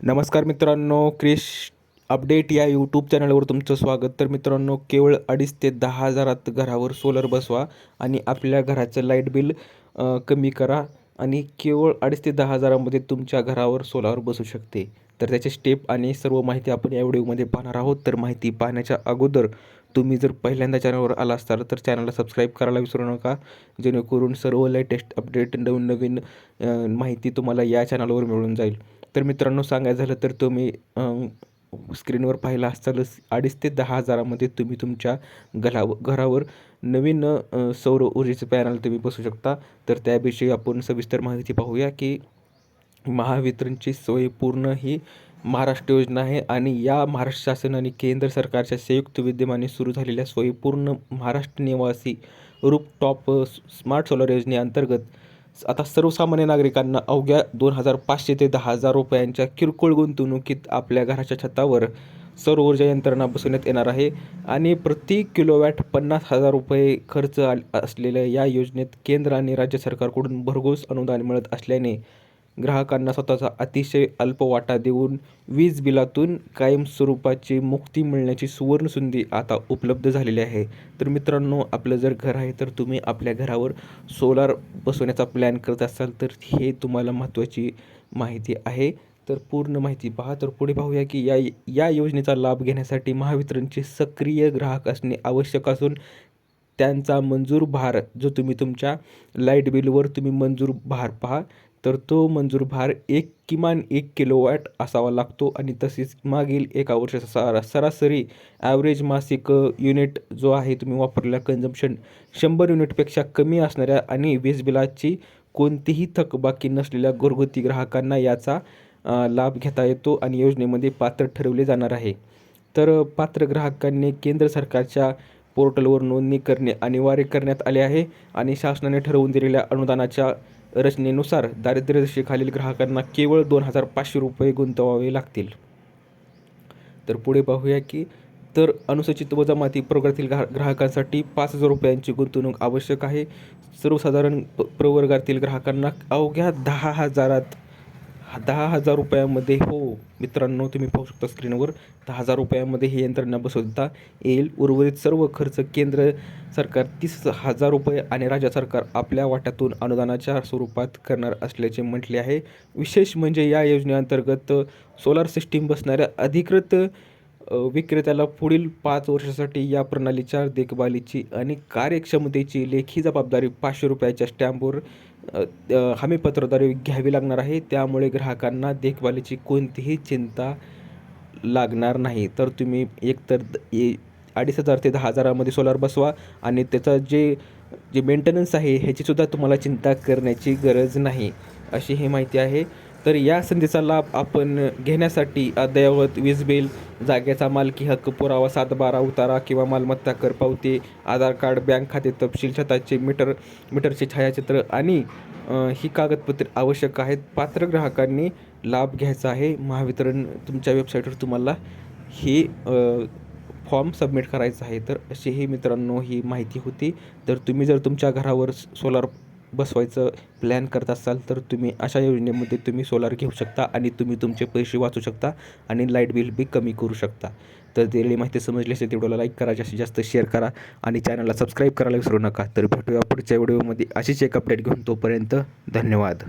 नमस्कार मित्रांनो, क्रिश अपडेट या यूट्यूब चॅनलवर तुमचं स्वागत. तर मित्रांनो, केवळ 2,500 ते 10,000 घरावर सोलर बसवा आणि आपल्या घराचं लाईट बिल कमी करा आणि केवळ 2,500 ते 10,000मध्ये तुमच्या घरावर सोलार बसू शकते. तर त्याचे स्टेप आणि सर्व माहिती आपण या व्हिडिओमध्ये पाहणार आहोत. तर माहिती पाहण्याच्या अगोदर तुम्ही जर पहिल्यांदा चॅनलवर आला असाल तर चॅनलला सबस्क्राईब करायला विसरू नका, जेणेकरून सर्व लेटेस्ट अपडेट नवीन माहिती तुम्हाला या चॅनलवर मिळून जाईल. तर मित्रांनो, सांगायचं झालं तर तुम्ही स्क्रीनवर पाहिला असतालच 2,500 ते 10,000मध्ये तुम्ही तुमच्या घरावर नवीन सौर ऊर्जेचे पॅनल तुम्ही बसवू शकता. तर त्याविषयी आपण सविस्तर माहिती पाहूया की महावितरणची स्वयंपूर्ण ही महाराष्ट्र योजना आहे आणि या महाराष्ट्र शासन आणि केंद्र सरकारच्या संयुक्त विद्यमाने सुरू झालेल्या स्वयंपूर्ण महाराष्ट्र निवासी रूफटॉप स्मार्ट सोलर योजनेअंतर्गत आता सर्वसामान्य नागरिकांना अवघ्या 2,500 ते 10,000 रुपयांच्या किरकोळ गुंतवणुकीत आपल्या घराच्या छतावर सौर ऊर्जा यंत्रणा बसवण्यात येणार आहे आणि प्रति किलोवॅट 50,000 रुपये खर्च असलेल्या या योजनेत केंद्र आणि राज्य सरकारकडून भरघोस अनुदान मिळत असल्याने ग्राहकांना स्वतःचा अतिशय अल्प वाटा देऊन वीज बिलातून कायमस्वरूपाची मुक्ती मिळण्याची सुवर्णसंधी आता उपलब्ध झालेली आहे. तर मित्रांनो, आपलं जर घर आहे तर तुम्ही आपल्या घरावर सोलार बसवण्याचा प्लॅन करत असाल तर हे तुम्हाला महत्त्वाची माहिती आहे. तर पूर्ण माहिती पहा. तर पुढे पाहूया की या या योजनेचा लाभ घेण्यासाठी महावितरणचे सक्रिय ग्राहक असणे आवश्यक असून त्यांचा मंजूर भार जो तुम्ही तुमच्या लाईट बिलवर तुम्ही मंजूर भार पहा, तर तो मंजूर भार किमान 1 किलोवॅट असावा लागतो आणि तसेच मागील एका वर्षाचा सरासरी ॲव्हरेज मासिक युनिट जो आहे तुम्ही वापरलेला कन्झम्पशन 100 युनिटपेक्षा कमी असणाऱ्या आणि वीज बिलाची कोणतीही थकबाकी नसलेल्या घरगुती ग्राहकांना याचा लाभ घेता येतो आणि योजनेमध्ये पात्र ठरवले जाणार आहे. तर पात्र ग्राहकांनी केंद्र सरकारच्या पोर्टलवर नोंदणी करणे अनिवार्य करण्यात आले आहे आणि शासनाने ठरवून दिलेल्या अनुदानाच्या रचनेनुसार दारिद्र्यरेषेखालील ग्राहकांना केवळ 2,500 रुपये गुंतवावे लागतील. तर पुढे पाहूया की अनुसूचित व जमाती प्रवर्गातील ग्राहकांसाठी 5,000 रुपयांची गुंतवणूक आवश्यक आहे. सर्वसाधारण प्रवर्गातील ग्राहकांना अवघ्या 10,000 रुपयामध्ये, हो मित्रांनो, तुम्ही पाहू शकता स्क्रीनवर, 10,000 रुपयामध्ये ही यंत्रणा बसवता येईल. उर्वरित सर्व खर्च केंद्र सरकार 30,000 रुपये आणि राज्य सरकार आपल्या वाट्यातून अनुदानाच्या स्वरूपात करणार असल्याचे म्हटले आहे. विशेष म्हणजे या योजनेअंतर्गत सोलार सिस्टीम बसणाऱ्या अधिकृत विक्रेत्याला पुढील 5 वर्षासाठी या प्रणालीच्या देखभालीची आणि कार्यक्षमतेची लेखी जबाबदारी 500 रुपयाच्या स्टॅम्पवर हमीपत्राद्वारे घ्यावी लागणार आहे. त्यामुळे ग्राहकांना देखभालीची कोणतीही चिंता लागणार नाही. तर तुम्ही एकतर 2,500 ते 10,000मध्ये सोलार बसवा आणि त्याचा जे जे मेंटेनन्स आहे ह्याचीसुद्धा तुम्हाला चिंता करण्याची गरज नाही, अशी ही माहिती आहे. तर या संधीचा लाभ आपण घेण्यासाठी अद्ययावत वीज बिल, जागेचा मालकी हक्क पुरावा, 7/12 उतारा किंवा मालमत्ता कर पावती, आधार कार्ड, बँक खाते तपशील, छताचे मीटरचे छायाचित्र आणि ही कागदपत्रे आवश्यक आहेत. पात्र ग्राहकांनी लाभ घ्यायचा आहे. महावितरण तुमच्या वेबसाईटवर तुम्हाला ही फॉर्म सबमिट करायचा आहे. तर अशी ही मित्रांनो ही माहिती होती. तर तुम्ही जर तुमच्या घरावर सोलार बसवायचं प्लॅन करत असाल तर तुम्ही अशा योजनेमध्ये तुम्ही सोलार घेऊ शकता आणि तुम्ही तुमचे पैसे वाचू शकता आणि लाईट बिल बी कमी करू शकता. तर दिलेली माहिती समजली असेल तेवढ्याला लाईक करा, जास्तीत जास्त शेअर करा आणि चॅनलला सबस्क्राईब करायला विसरू नका. तर भेटूया पुढच्या व्हिडिओमध्ये अशीच एक अपडेट घेऊन. तोपर्यंत धन्यवाद.